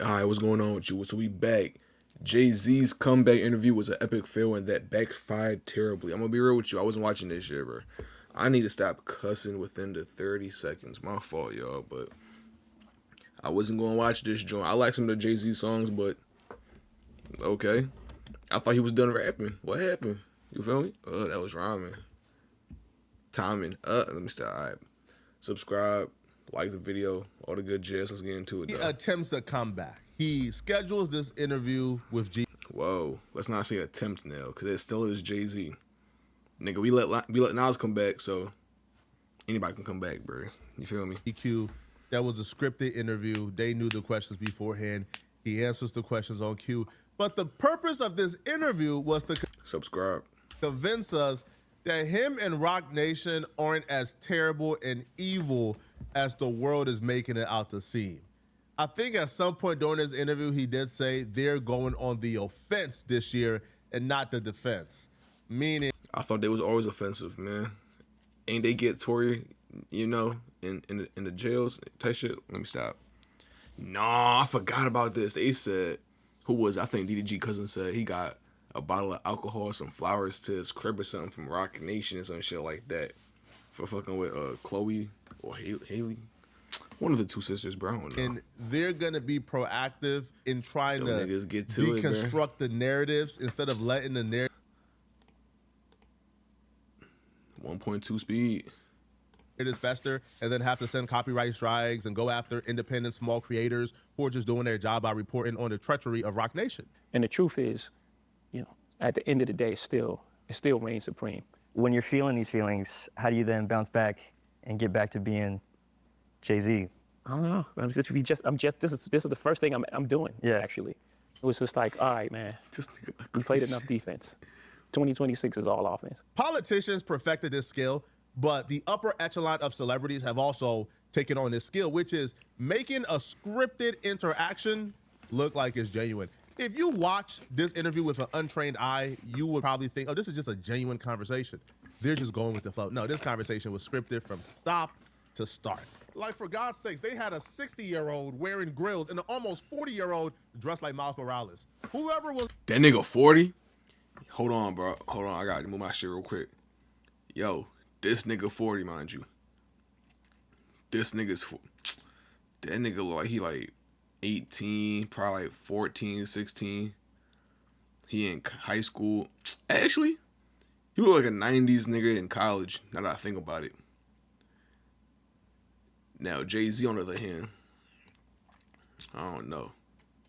All right, what's going on with you? So we back. Jay-Z's comeback interview was an epic fail and that backfired terribly. I'm gonna be real with you. I wasn't watching this shit, bro. I need to stop cussing within the 30 seconds. My fault, y'all, but I wasn't gonna watch this joint. I like some of the Jay-Z songs, but okay. I thought he was done rapping. What happened? You feel me? That was rhyming. Timing. Let me stop. All right. Subscribe, like the video, all the good jazz. Let's get into it, He though. attempts a comeback. He schedules this interview with G. Whoa, let's not say attempt now, because it still is Jay-Z. Nigga, we let Nas come back, so anybody can come back, bro. You feel me? EQ. That was a scripted interview. They knew the questions beforehand. He answers the questions on cue. But the purpose of this interview was to Subscribe. convince us that him and Rock Nation aren't as terrible and evil as the world is making it out to seem. I think at some point during this interview, he did say they're going on the offense this year and not the defense. Meaning, I thought they was always offensive, man. Ain't they get Tory, you know, in the jails type shit? Let me stop. Nah, I forgot about this. They said, who was it? I think DDG cousin said he got a bottle of alcohol, some flowers to his crib or something from Rock Nation or some shit like that for fucking with Chloe or Haley. One of the two sisters, bro. I don't know. and they're gonna be proactive in trying Them to niggas get to it, deconstruct the narratives instead of letting the narrative 1.2 speed. fester and then have to send copyright strikes and go after independent small creators who are just doing their job by reporting on the treachery of Rock Nation. And the truth is, you know, at the end of the day, it still reigns supreme. When you're feeling these feelings, how do you then bounce back and get back to being Jay-Z? I don't know. This is the first thing I'm doing. Yeah. Actually, it was just like, all right, man, we played enough defense. 2026 is all offense. Politicians perfected this skill, but the upper echelon of celebrities have also taken on this skill, which is making a scripted interaction look like it's genuine. If you watch this interview with an untrained eye, you would probably think, oh, this is just a genuine conversation. They're just going with the flow. No, this conversation was scripted from stop to start. Like, for God's sakes, they had a 60-year-old wearing grills and an almost 40-year-old dressed like Miles Morales. Whoever was That nigga 40? Hold on, bro. Hold on. I gotta move my shit real quick. Yo, this nigga 40, mind you. This nigga's... That nigga look like he like 18, probably like 14, 16. He in high school. Actually, he look like a 90s nigga in college, now that I think about it. Now, Jay-Z, on the other hand, I don't know.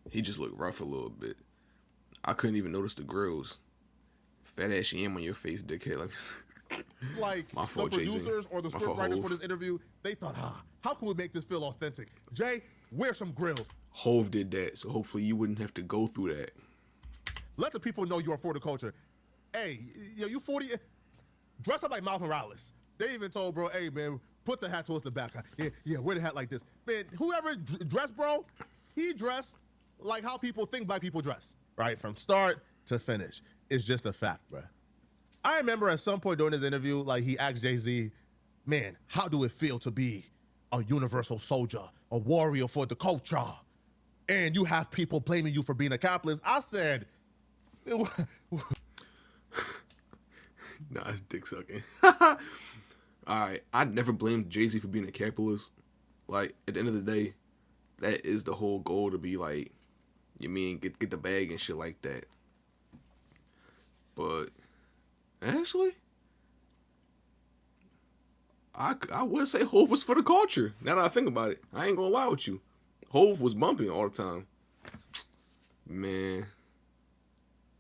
He just looked rough a little bit. I couldn't even notice the grills. Fat ass yam on your face, dickhead. like My the fault, Jay-Z. producers or the My script fault, writers Hov. for this interview, they thought, how can we make this feel authentic? Jay, wear some grills. Hov did that, so hopefully you wouldn't have to go through that. Let the people know you are for the culture. Hey, yo, you 40, dress up like Miles Morales. They even told bro, hey man, put the hat towards the back. Yeah, wear the hat like this. Man, whoever dressed bro, he dressed like how people think black people dress, right? From start to finish. It's just a fact, bro. I remember at some point during this interview, like he asked Jay-Z, man, how do it feel to be a universal soldier, a warrior for the culture? And you have people blaming you for being a capitalist. I said, Nah, it's dick sucking. Alright, I never blamed Jay-Z for being a capitalist. Like, at the end of the day, that is the whole goal, to be like, you mean, get the bag and shit like that. But, actually, I would say Hov was for the culture. Now that I think about it, I ain't gonna lie with you. Hov was bumping all the time. Man.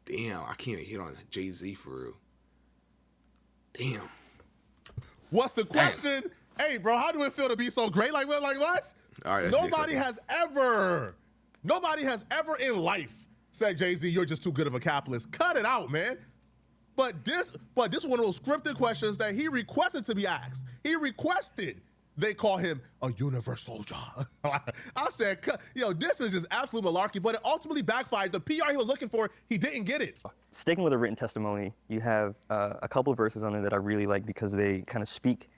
Damn, I can't even hit on Jay-Z for real. Damn. what's the question? Hey, bro, how do it feel to be so great? Like what? All right, that's Nobody has ever in life said, Jay-Z, you're just too good of a capitalist. Cut it out, man. But this is one of those scripted questions that he requested to be asked. He requested they call him a universal soldier. I said, yo, this is just absolute malarkey, but it ultimately backfired. The PR he was looking for, he didn't get it. Sticking with a written testimony, you have a couple of verses on it that I really like because they kind of speak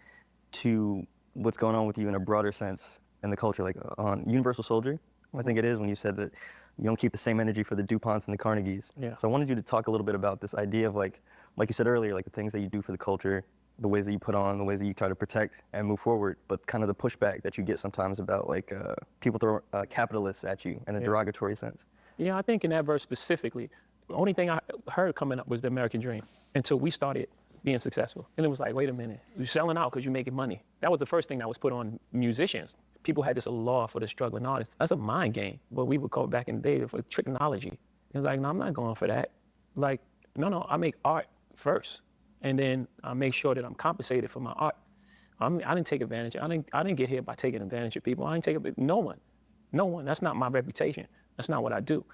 to what's going on with you in a broader sense in the culture. Like on Universal Soldier, I think it is when you said that you don't keep the same energy for the DuPonts and the Carnegies. Yeah. So I wanted you to talk a little bit about this idea of like you said earlier, like the things that you do for the culture, the ways that you put on, the ways that you try to protect and move forward, but kind of the pushback that you get sometimes about like people throw capitalists at you in a derogatory sense. Yeah, I think in that verse specifically, the only thing I heard coming up was the American dream until we started being successful. And it was like, wait a minute, you're selling out because you're making money. That was the first thing that was put on musicians. People had this law for the struggling artist. That's a mind game. But we would go back in the day for technology. It was like, no, I'm not going for that. Like, no, I make art first. And then I make sure that I'm compensated for my art. I didn't take advantage. I didn't get here by taking advantage of people. I didn't take advantage of no one. That's not my reputation. That's not what I do.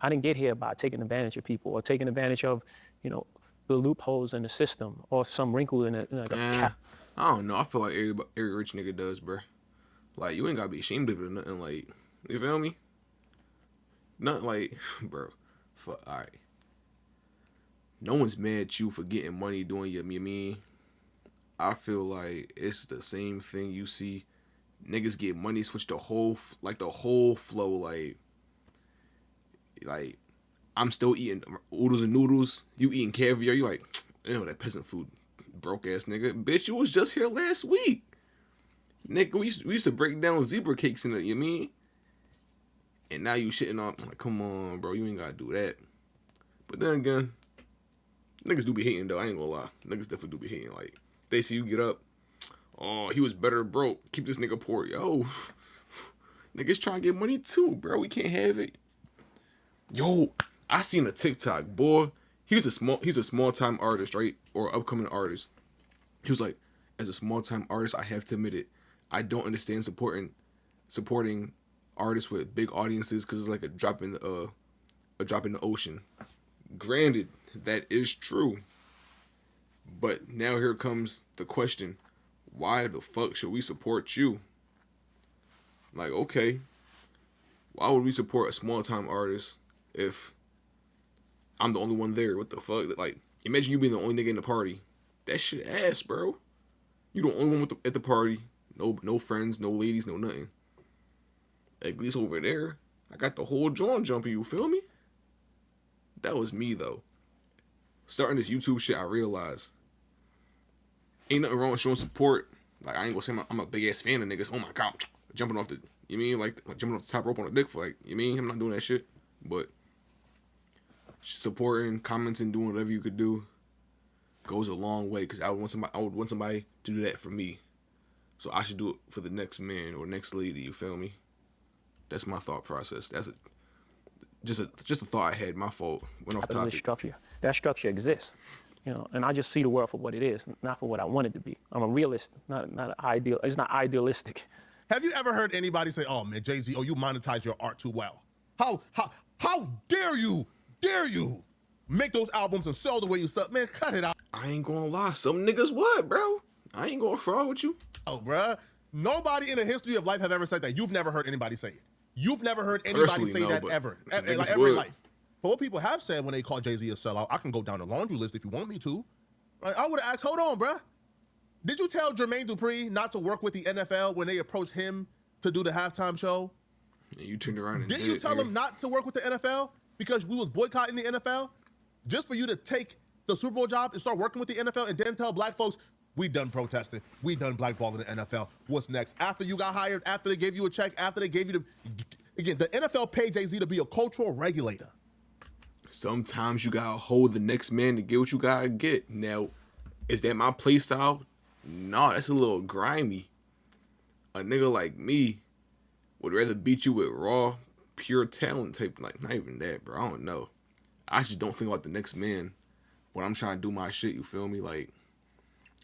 I didn't get here by taking advantage of people or taking advantage of, the loopholes in the system or some wrinkle in it. I don't know. I feel like every rich nigga does, bro. Like, you ain't gotta be ashamed of it or nothing. Like, you feel me? Nothing like, bro. Fuck, all right. No one's mad at you for getting money doing your mean. I feel like it's the same thing you see niggas get money, switch the whole flow. Like I'm still eating oodles and noodles. You eating caviar. You like, that peasant food, broke ass nigga. Bitch, you was just here last week. Nigga, we used to break down zebra cakes in it, you mean? And now you shitting on, like, come on, bro, you ain't gotta do that. But then again, niggas do be hating though, I ain't gonna lie. Niggas definitely do be hating. Like, they see you get up, oh, he was better broke. Keep this nigga poor. Yo, niggas trying to get money too, bro. We can't have it. Yo, I seen a TikTok, boy. He's a small time artist, right? Or upcoming artist. He was like, as a small time artist, I have to admit it. I don't understand supporting artists with big audiences because it's like a drop in the ocean. Granted, that is true. But now here comes the question: why the fuck should we support you? Like, okay, why would we support a small time artist if I'm the only one there? What the fuck? Like, imagine you being the only nigga in the party. That shit ass, bro. You the only one at the party. No friends, no ladies, no nothing. At least over there, I got the whole joint jumping, you feel me? That was me, though. Starting this YouTube shit, I realized ain't nothing wrong with showing support. Like, I ain't gonna say I'm a big-ass fan of niggas. Oh, my God. Jumping off the, you mean? Like jumping off the top rope on a dick for, like, you mean? I'm not doing that shit. But supporting, commenting, doing whatever you could do goes a long way, because I would want somebody to do that for me. So I should do it for the next man or next lady, you feel me? That's my thought process. That's just a thought I had. My fault. Went off topic. Structure. That structure exists, and I just see the world for what it is, not for what I want it to be. I'm a realist, not an ideal. It's not idealistic. Have you ever heard anybody say, "Oh man, Jay-Z, you monetize your art too well"? How dare you make those albums and sell the way you sell? Man, cut it out. I ain't gonna lie. Some niggas would, bro. I ain't gonna fraud with you. Oh, bruh. Nobody in the history of life have ever said that. You've never heard anybody say it. You've never heard anybody Personally, say no, that but ever. niggas Like every would. life. But what people have said when they call Jay-Z a sellout, I can go down the laundry list if you want me to. Right? I would have asked, hold on, bruh. Did you tell Jermaine Dupri not to work with the NFL when they approached him to do the halftime show? And you turned around and Didn't you tell him not to work with the NFL because we was boycotting the NFL? Just for you to take the Super Bowl job and start working with the NFL and then tell black folks, we done protesting, we done blackballing the NFL. What's next? After you got hired, after they gave you a check, after they gave you the NFL paid Jay-Z to be a cultural regulator. Sometimes you gotta hold the next man to get what you gotta get. Now, is that my play style? No, that's a little grimy. A nigga like me would rather beat you with raw, pure talent type. Like, not even that, bro. I don't know. I just don't think about the next man when I'm trying to do my shit, you feel me? Like,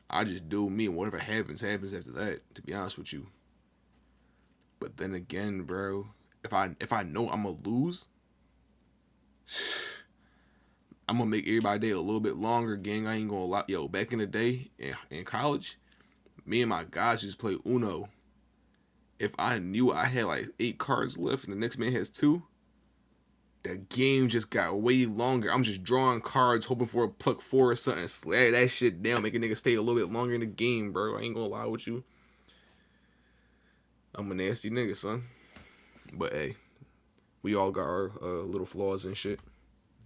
I just do me, and whatever happens after that, to be honest with you. But then again, bro, if I know I'm gonna lose, I'm gonna make everybody day a little bit longer, gang. I ain't gonna lie. Yo, back in the day, in college, me and my guys just play Uno. If I knew I had like 8 cards left and the next man has 2, the game just got way longer. I'm just drawing cards, hoping for a pluck 4 or something. Slay that shit down, make a nigga stay a little bit longer in the game, bro. I ain't gonna lie with you. I'm a nasty nigga, son. But hey, We all got our little flaws and shit.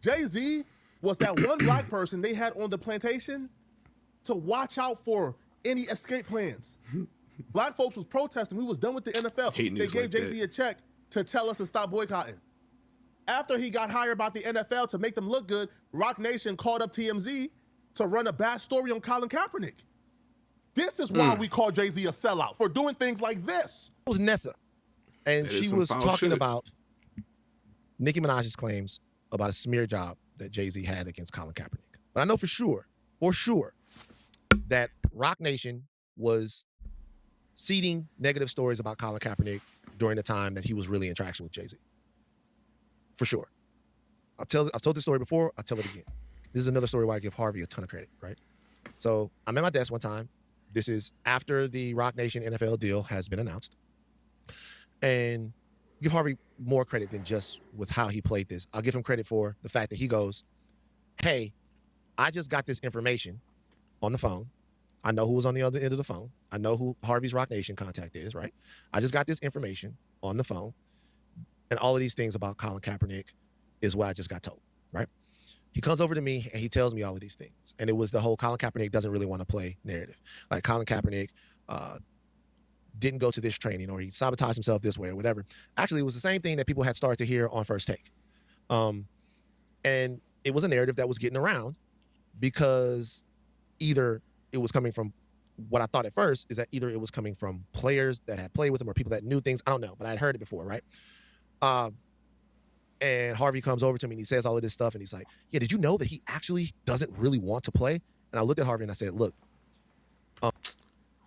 Jay-Z was that one black person they had on the plantation to watch out for any escape plans. Black folks was protesting. We was done with the NFL. Hate They news gave like Jay-Z that. a check to tell us to stop boycotting. After he got hired by the NFL to make them look good, Rock Nation called up TMZ to run a bad story on Colin Kaepernick. This is why we call Jay-Z a sellout, for doing things like this. It was Nessa, and That is she some was foul talking shit. about Nicki Minaj's claims about a smear job that Jay-Z had against Colin Kaepernick. But I know for sure, that Rock Nation was seeding negative stories about Colin Kaepernick during the time that he was really in traction with Jay-Z. For sure. I've told this story before, I'll tell it again. This is another story where I give Harvey a ton of credit, right? So I'm at my desk one time. This is after the Rock Nation NFL deal has been announced. And give Harvey more credit than just with how he played this. I'll give him credit for the fact that he goes, hey, I just got this information on the phone. I know who was on the other end of the phone. I know who Harvey's Rock Nation contact is, right? I just got this information on the phone. And all of these things about Colin Kaepernick is what I just got told, right? He comes over to me and he tells me all of these things. And it was the whole Colin Kaepernick doesn't really want to play narrative. Like Colin Kaepernick didn't go to this training, or he sabotaged himself this way or whatever. Actually, it was the same thing that people had started to hear on First Take. And it was a narrative that was getting around because either it was coming from, what I thought at first is that either it was coming from players that had played with him or people that knew things. I don't know, but I had heard it before, right? And Harvey comes over to me and he says all of this stuff and he's like, yeah, did you know that he actually doesn't really want to play? And I looked at Harvey and I said, look.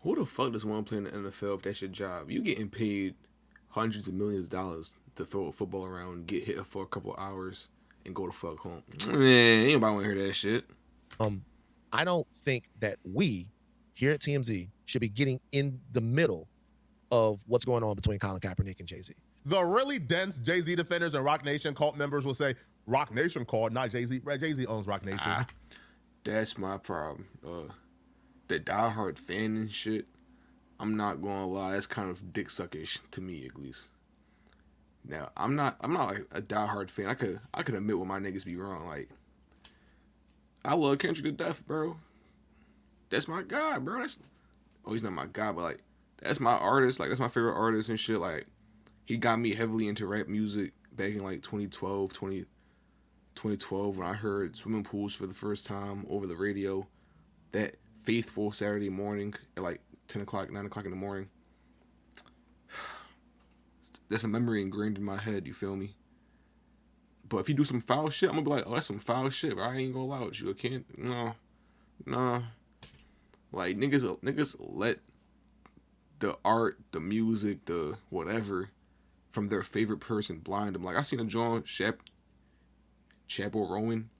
Who the fuck does want to play in the NFL if that's your job? You getting paid hundreds of millions of dollars to throw a football around, get hit for a couple hours, and go to fuck home. Man, ain't nobody want to hear that shit. I don't think that we here at TMZ should be getting in the middle of what's going on between Colin Kaepernick and Jay-Z. The really dense Jay-Z defenders and Rock Nation cult members will say, Rock Nation called, not Jay-Z. Jay-Z owns Rock Nation. That's my problem. The diehard fan and shit, I'm not gonna lie, that's kind of dick suckish to me, at least. Now, I'm not like a diehard fan. I could admit when my niggas be wrong. Like, I love Kendrick to death, bro. That's my guy, bro. He's not my guy, but like, that's my artist. Like, that's my favorite artist and shit. Like, he got me heavily into rap music back in like 2012 when I heard Swimming Pools for the first time over the radio. That faithful Saturday morning at like 10 o'clock, 9 o'clock in the morning. That's a memory ingrained in my head, you feel me? But if you do some foul shit, I'm gonna be like, oh, that's some foul shit, but I ain't gonna allow it. You can't, no. Like, niggas let the art, the music, the whatever from their favorite person blind them. Like, I seen a John Chapel Rowan,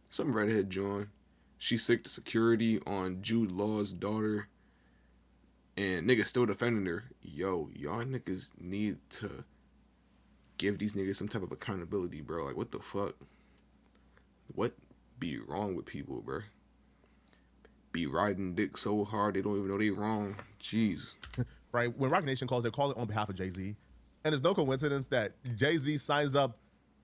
some redhead John. She sicked security on Jude Law's daughter, and niggas still defending her. Yo, y'all niggas need to give these niggas some type of accountability, bro. Like, what the fuck? What be wrong with people, bro? Be riding dick so hard they don't even know they wrong. Jeez. Right? When Rock Nation calls, they call it on behalf of Jay-Z. And it's no coincidence that Jay-Z signs up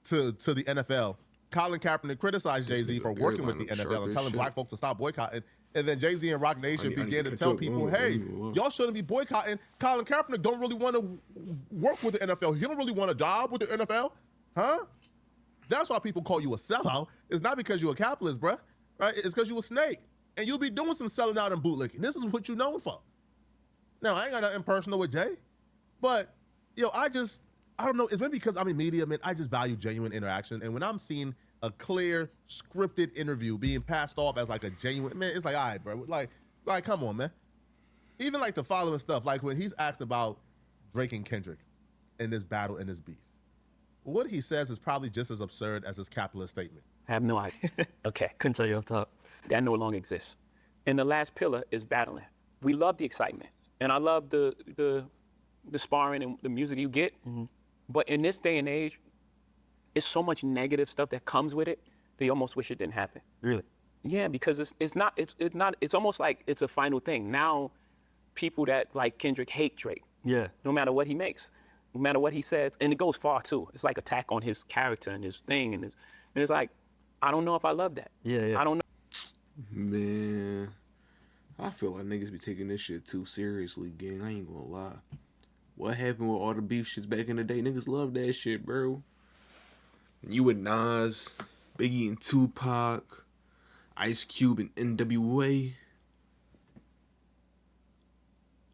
to the NFL. Colin Kaepernick criticized Jay-Z for working with the NFL and telling black folks to stop boycotting. And then Jay-Z and Rock Nation began to tell people, hey, y'all shouldn't be boycotting. Colin Kaepernick don't really want to work with the NFL. He don't really want a job with the NFL. Huh? That's why people call you a sellout. It's not because you're a capitalist, bruh. Right? It's because you a snake. And you'll be doing some selling out and bootlicking. This is what you're known for. Now, I ain't got nothing personal with Jay. But, I don't know. It's maybe because I'm in media, man. I just value genuine interaction. And when I'm seeing a clear, scripted interview being passed off as like a genuine, man, it's like, all right, bro. Like, come on, man. Even like the following stuff, like when he's asked about Drake and Kendrick in this battle, in this beef. What he says is probably just as absurd as his capitalist statement. I have no idea. Okay. Couldn't tell you off top. That no longer exists. And the last pillar is battling. We love the excitement. And I love the sparring and the music you get. Mm-hmm. But in this day and age, it's so much negative stuff that comes with it that you almost wish it didn't happen. Really? Yeah, because it's almost like it's a final thing. Now people that like Kendrick hate Drake. Yeah. No matter what he makes. no matter what he says, and it goes far too. It's like attack on his character and his thing, and it's like, I don't know if I love that. Yeah. I don't know. Man, I feel like niggas be taking this shit too seriously, gang. I ain't gonna lie. What happened with all the beef shits back in the day? Niggas love that shit, bro. You with Nas, Biggie and Tupac, Ice Cube and NWA.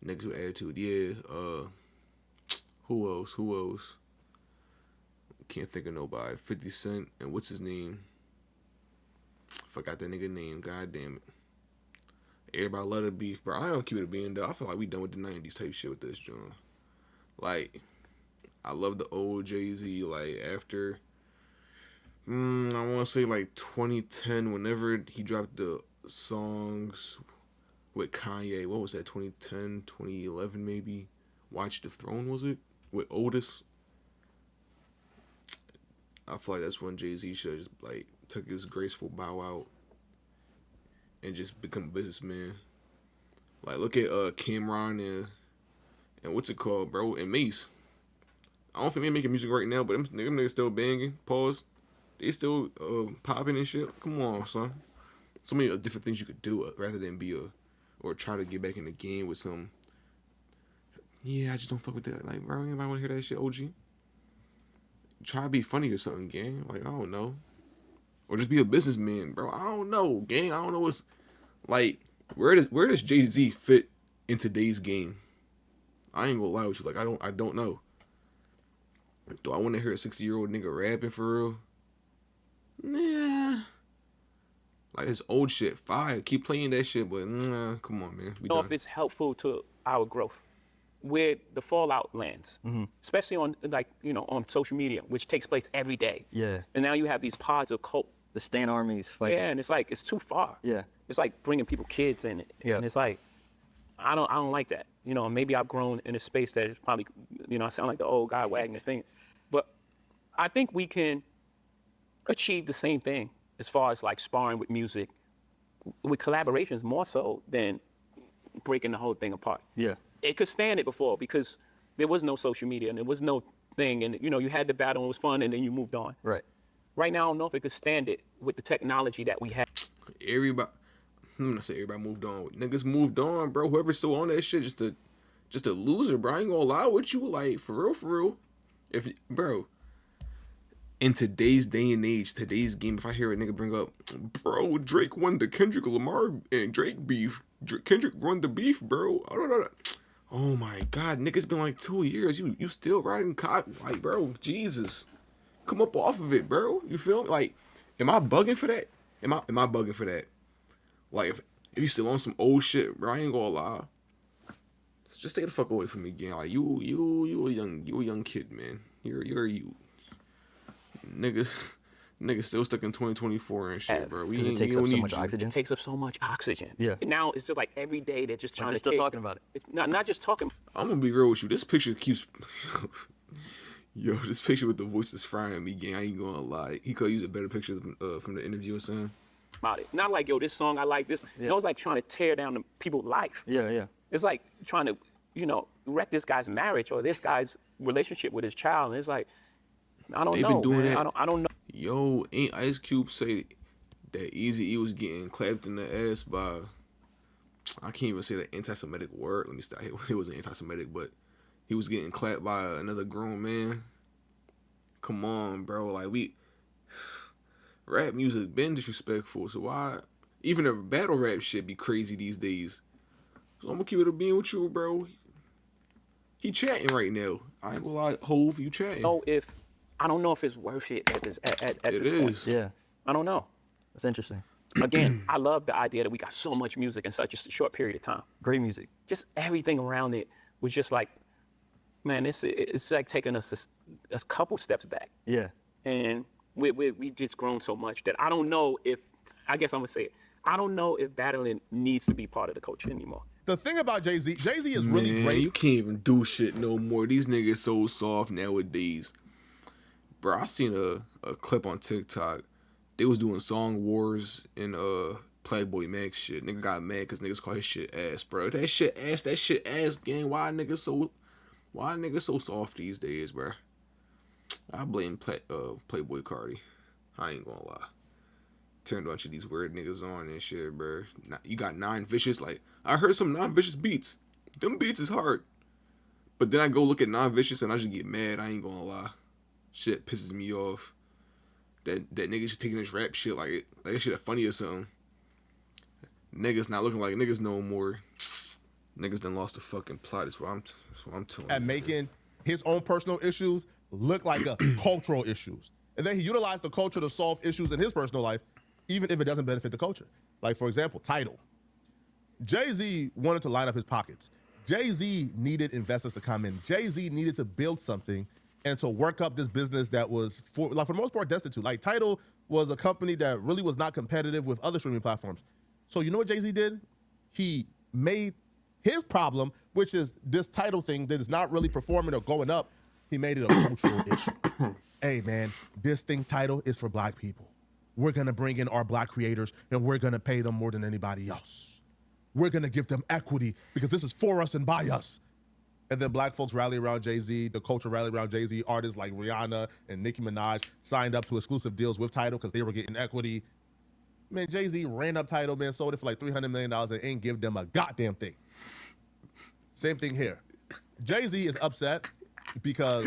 Niggas with attitude, yeah. Who else? Can't think of nobody. 50 Cent and what's his name? Forgot that nigga name. God damn it. Everybody love the beef, bro. I don't keep it being though. I feel like we done with the 90s type shit with this, John. Like, I love the old Jay-Z. Like, after, I want to say like 2010, whenever he dropped the songs with Kanye. What was that, 2010, 2011 maybe? Watch the Throne, was it? With Otis. I feel like that's when Jay-Z should have just, like, took his graceful bow out and just become a businessman. Like, look at Cameron and what's it called, bro? And Mace. I don't think they're making music right now, but them niggas still banging. Pause. They still popping and shit. Come on, son. So many different things you could do rather than or try to get back in the game with some. Yeah, I just don't fuck with that. Like, bro, anybody want to hear that shit, OG? Try to be funny or something, gang. Like, I don't know. Or just be a businessman, bro. I don't know, gang. I don't know what's like. Where does Jay-Z fit in today's game? I ain't gonna lie with you. Like, I don't know. Do I want to hear a 60-year-old nigga rapping for real? Nah. Like, his old shit fire. Keep playing that shit, but nah, come on, man. We Know done. if it's helpful to our growth, where the fallout lands, especially on on social media, which takes place every day. Yeah. And now you have these pods of cult. The Stan armies fighting. Yeah, and it's like it's too far. Yeah. It's like bringing kids in it. Yeah. And it's like, I don't like that. Maybe I've grown in a space that is probably, I sound like the old guy wagging the finger, but I think we can achieve the same thing as far as like sparring with music, with collaborations more so than breaking the whole thing apart. Yeah. It could stand it before because there was no social media and there was no thing, and you had the battle and it was fun, and then you moved on. Right. Right now, I don't know if it could stand it with the technology that we have. Everybody, I'm gonna say everybody moved on. Niggas moved on, bro. Whoever's still on that shit, just a loser, bro. I ain't gonna lie with you, like for real. If bro, in today's day and age, today's game, if I hear a nigga bring up, bro, Drake won the Kendrick Lamar and Drake beef. Kendrick won the beef, bro. Oh my God, nigga's been like 2 years. You still riding cop, like, bro, Jesus. Come up off of it, bro. You feel me? Like, am I bugging for that? Am I bugging for that? Like, if you still on some old shit, bro, I ain't gonna lie. Just stay the fuck away from me again. Like, you a young kid, man. You're you. Niggas still stuck in 2024 and shit, bro. It takes up so much oxygen. It takes up so much oxygen. Yeah. And now it's just like every day they're just trying They're to still talking about it. Not just talking. I'm gonna be real with you. This picture keeps. Yo, this picture with the voice is frying me, gang. I ain't gonna lie. He could use a better picture from the interview or something. About it. Not like, yo, this song, I like this. Yeah. It was like trying to tear down the people's life. Yeah. It's like trying to, wreck this guy's marriage or this guy's relationship with his child. And it's like, I don't know. They've been doing man. that. I don't know. Yo, ain't Ice Cube say that Eazy-E was getting clapped in the ass by, I can't even say the anti-Semitic word. Let me stop. It wasn't anti-Semitic, but he was getting clapped by another grown man. Come on, bro. Like, rap music been disrespectful, so why even a battle rap shit be crazy these days? So I'm gonna keep it a being with you, bro. He chatting right now. I ain't gonna lie, Hove, you chatting. I don't know if it's worth it at this It point. is. Yeah. I don't know. That's interesting. Again, I love the idea that we got so much music in such a short period of time. Great music. Just everything around it was just like, man, it's like taking us a couple steps back. Yeah. And we just grown so much that I don't know if, I guess I'm gonna say it, I don't know if battling needs to be part of the culture anymore. The thing about Jay-Z is really Man, great. you can't even do shit no more. These niggas so soft nowadays. Bro, I seen a clip on TikTok. They was doing song wars in Playboy Max shit. Nigga got mad because niggas call his shit ass, bro. That shit ass, gang. Why niggas so Why niggas so soft these days, bro? I blame Playboy Cardi. I ain't gonna lie. Turned on to these weird niggas on and shit, bro. You got 9 Vicious. Like, I heard some 9 Vicious beats. Them beats is hard. But then I go look at 9 Vicious and I just get mad. I ain't gonna lie. Shit pisses me off. That niggas just taking this rap shit like that shit funny or something. Niggas not looking like niggas no more. Niggas done lost the fucking plot. That's what I'm telling you. At making his own personal issues look like cultural issues. And then he utilized the culture to solve issues in his personal life, even if it doesn't benefit the culture. Like, for example, Tidal. Jay-Z wanted to line up his pockets. Jay-Z needed investors to come in. Jay-Z needed to build something and to work up this business that was, for the most part, destitute. Like, Tidal was a company that really was not competitive with other streaming platforms. So you know what Jay-Z did? He made his problem, which is this Tidal thing that is not really performing or going up, he made it a cultural issue. Hey, man, this thing Tidal is for black people. We're going to bring in our black creators, and we're going to pay them more than anybody else. We're going to give them equity because this is for us and by us. And then black folks rally around Jay-Z, the culture rallied around Jay-Z, artists like Rihanna and Nicki Minaj signed up to exclusive deals with Tidal because they were getting equity. Man, Jay-Z ran up Tidal, man, sold it for like $300 million and ain't give them a goddamn thing. Same thing here. Jay-Z is upset because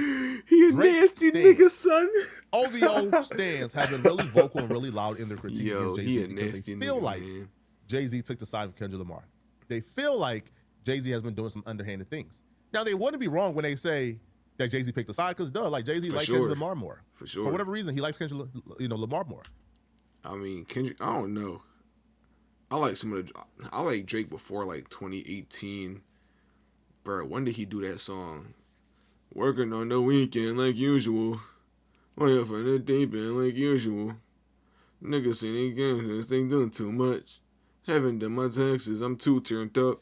he a Drake nasty stands. nigga, son. OVO stands have been really vocal and really loud in their critique Yo, against he Jay-Z a because nasty they feel nigga, like man. Jay-Z took the side of Kendrick Lamar. They feel like Jay-Z has been doing some underhanded things. Now, they wouldn't be wrong when they say that Jay-Z picked the side because, like Jay-Z likes sure. Kendrick Lamar more. For sure. For whatever reason, he likes Kendrick, Lamar more. I mean, Kendrick, I don't know. I like Drake before like 2018. Bro, when did he do that song? Working on the weekend like usual. Way up in the deep end like usual. Niggas say they games, they doing too much. Haven't done my taxes, I'm too turned up.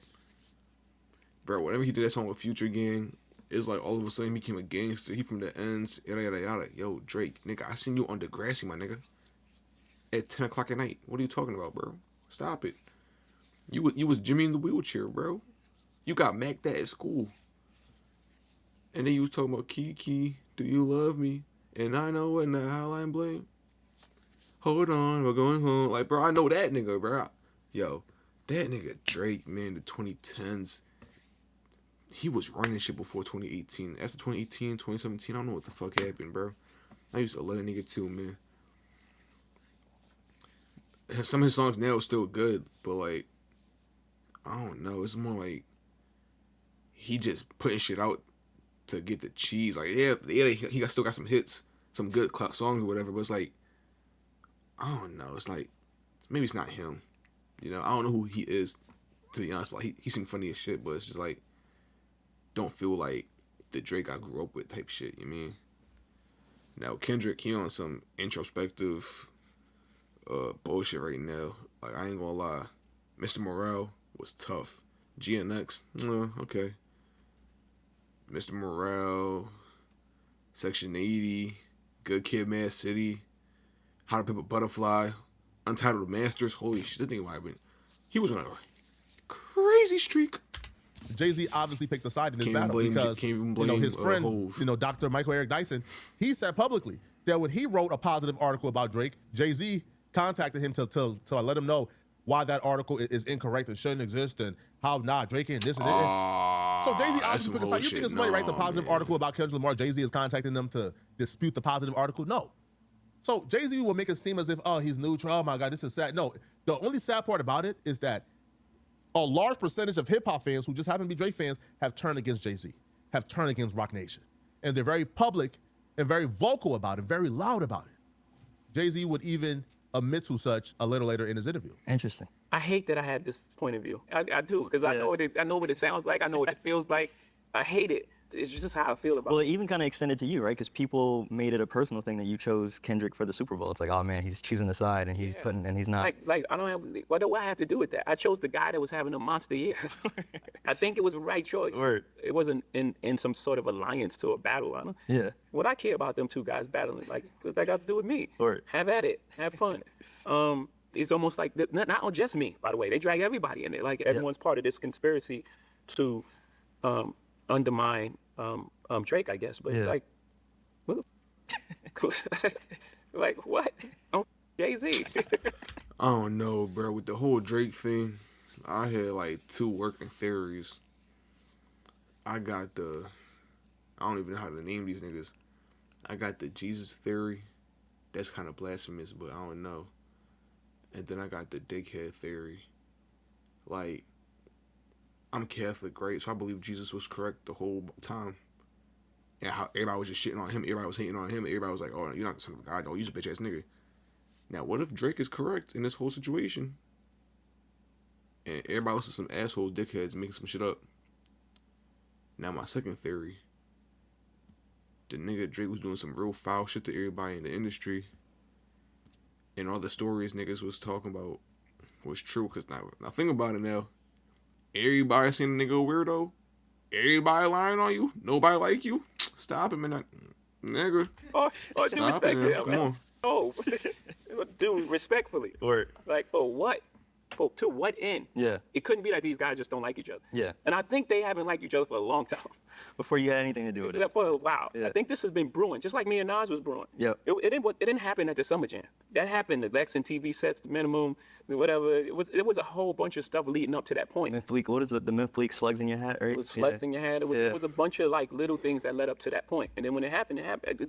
Bro, whenever he did that song with Future Gang, it's like all of a sudden he became a gangster. He from the ends, yada yada yada. Yo, Drake, nigga, I seen you on Degrassi, my nigga. At 10 o'clock at night. What are you talking about, bro? Stop it. You was Jimmy in the wheelchair, bro. You got Mac that at school. And then you was talking about Kiki, do you love me? And I know what the hotline blame. Hold on, we're going home. Like, bro, I know that nigga, bro. Yo, that nigga Drake, man, the 2010s. He was running shit before 2018. After 2018, 2017, I don't know what the fuck happened, bro. I used to love that nigga too, man. Some of his songs now are still good, but like, I don't know. It's more like he just putting shit out to get the cheese. Like, yeah, he still got some hits, some good songs or whatever. But it's like, I don't know. It's like maybe it's not him. You know, I don't know who he is, to be honest. But he seemed funny as shit. But it's just like, don't feel like the Drake I grew up with type shit. You mean? Now Kendrick, he on some introspective bullshit right now. Like, I ain't gonna lie, Mr. Morale was tough. GNX, okay. Mr. Morale, Section 80, Good Kid, Mad City, How to Pimp a Butterfly, Untitled Masters. Holy shit, this nigga he was on a crazy streak. Jay-Z obviously picked a side in this battle because his friend, Hove. Dr. Michael Eric Dyson, he said publicly that when he wrote a positive article about Drake, Jay-Z contacted him to let him know why that article is incorrect and shouldn't exist and how Drake and this and that. So Jay-Z obviously picked a side. You think if somebody writes a positive article about Kendrick Lamar, Jay-Z is contacting them to dispute the positive article? No. So Jay-Z will make it seem as if, he's neutral. Oh my God, this is sad. No, the only sad part about it is that a large percentage of hip-hop fans who just happen to be Drake fans have turned against Jay-Z, have turned against Roc Nation. And they're very public and very vocal about it, very loud about it. Jay-Z would even admit to such a little later in his interview. Interesting. I hate that I have this point of view. I do, because I know what it sounds like. I know what it feels like. I hate it. It's just how I feel about Well, it. it even kind of extended to you, right? Because people made it a personal thing that you chose Kendrick for the Super Bowl. It's like, oh man, he's choosing the side and he's he's not. Like I don't have, what do I have to do with that? I chose the guy that was having a monster year. I think it was the right choice. Word. It wasn't in some sort of alliance to a battle. I don't. Yeah. What I care about them two guys battling, like, what that got to do with me? Word. Have at it. Have fun. It's almost like, not just me, by the way. They drag everybody in it. Like, everyone's part of this conspiracy to undermine Drake, I guess. But Yeah. like, what the like what? Jay-Z. I don't know, bro. With the whole Drake thing, I had like two working theories. I got I don't even know how to name these niggas. I got the Jesus theory. That's kind of blasphemous, but I don't know. And then I got the dickhead theory. Like, I'm Catholic, right? So I believe Jesus was correct the whole time. And how everybody was just shitting on him. Everybody was hating on him. Everybody was like, oh, you're not the son of God. No, you're a bitch ass nigga. Now, what if Drake is correct in this whole situation? And everybody else is some asshole dickheads making some shit up. Now, my second theory. The nigga Drake was doing some real foul shit to everybody in the industry. And all the stories niggas was talking about was true. Because now think about it now. Everybody seen the nigga a weirdo. Everybody lying on you. Nobody like you. Stop him, man. Nigga. or do Stop respect it, to man. him. Come on. Oh, dude, respectfully. Or Like, for what? To what end? yeah, It couldn't be that these guys just don't like each other. yeah. And I think they haven't liked each other for a long time. Before you had anything to do with it. For a while. Yeah. I think this has been brewing, just like me and Nas was brewing. Yep. It didn't happen at the Summer Jam. That happened. The Lex and TV sets, the minimum, whatever. It was a whole bunch of stuff leading up to that point. Mint what is it? The Mint slugs in your hat, right? It was sluts in your head. It was a bunch of like little things that led up to that point. And then when it happened,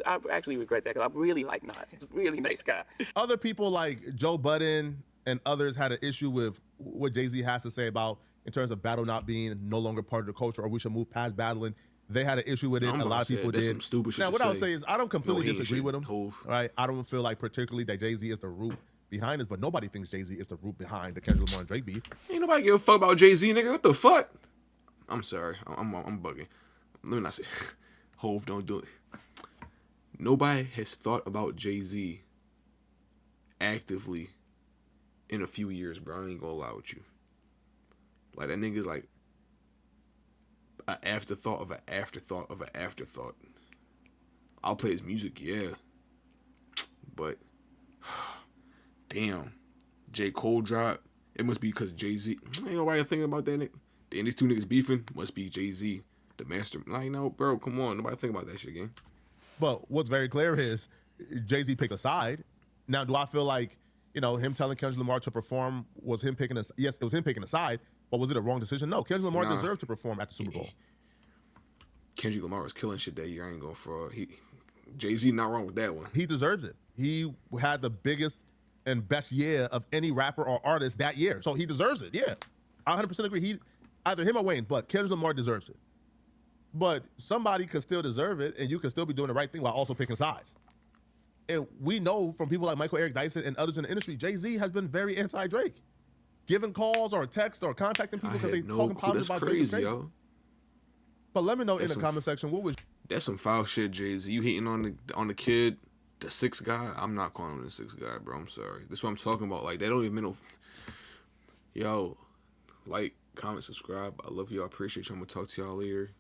I actually regret that because I really like Nas. He's a really nice guy. Other people like Joe Budden and others had an issue with what Jay-Z has to say about in terms of battle not being no longer part of the culture, or we should move past battling. They had an issue with it. I'm A about lot of to say, people that's did. some stupid shit Now, to what I would say. say is I don't completely hating disagree shit, with him. Hov. Right? I don't feel like particularly that Jay-Z is the root behind this, but nobody thinks Jay-Z is the root behind the Kendrick Lamar and Drake beef. Ain't nobody give a fuck about Jay-Z, nigga. What the fuck? I'm sorry. I'm bugging. Let me not say. Hov, don't do it. Nobody has thought about Jay-Z actively in a few years, bro. I ain't gonna lie with you. Like, that nigga's like an afterthought of an afterthought of an afterthought. I'll play his music, yeah. But, damn. J. Cole drop. It must be because Jay-Z. Ain't nobody thinking about that nigga. Damn, these two niggas beefing. Must be Jay-Z, the master. Like, no, bro, come on. Nobody think about that shit again. But what's very clear is Jay-Z picked a side. Now, do I feel like, him telling Kendrick Lamar to perform was him picking a... Yes, it was him picking a side, but was it a wrong decision? No, Kendrick Lamar Nah. deserved to perform at the Super Bowl. Kendrick Lamar was killing shit that year. I ain't going for Jay-Z not wrong with that one. He deserves it. He had the biggest and best year of any rapper or artist that year. So he deserves it, yeah. I 100% agree. Either him or Wayne, but Kendrick Lamar deserves it. But somebody could still deserve it, and you could still be doing the right thing while also picking sides. And we know from people like Michael Eric Dyson and others in the industry, Jay-Z has been very anti-Drake. Giving calls or text or contacting people because they talking positive about Drake is crazy. Yo. But let me know in That's the some comment section, what was That's some foul shit, Jay-Z. You hating on the kid, the sixth guy? I'm not calling him the sixth guy, bro. I'm sorry. That's what I'm talking about. Like, they don't even know. Yo, like, comment, subscribe. I love y'all. I appreciate you. I'm going to talk to y'all later.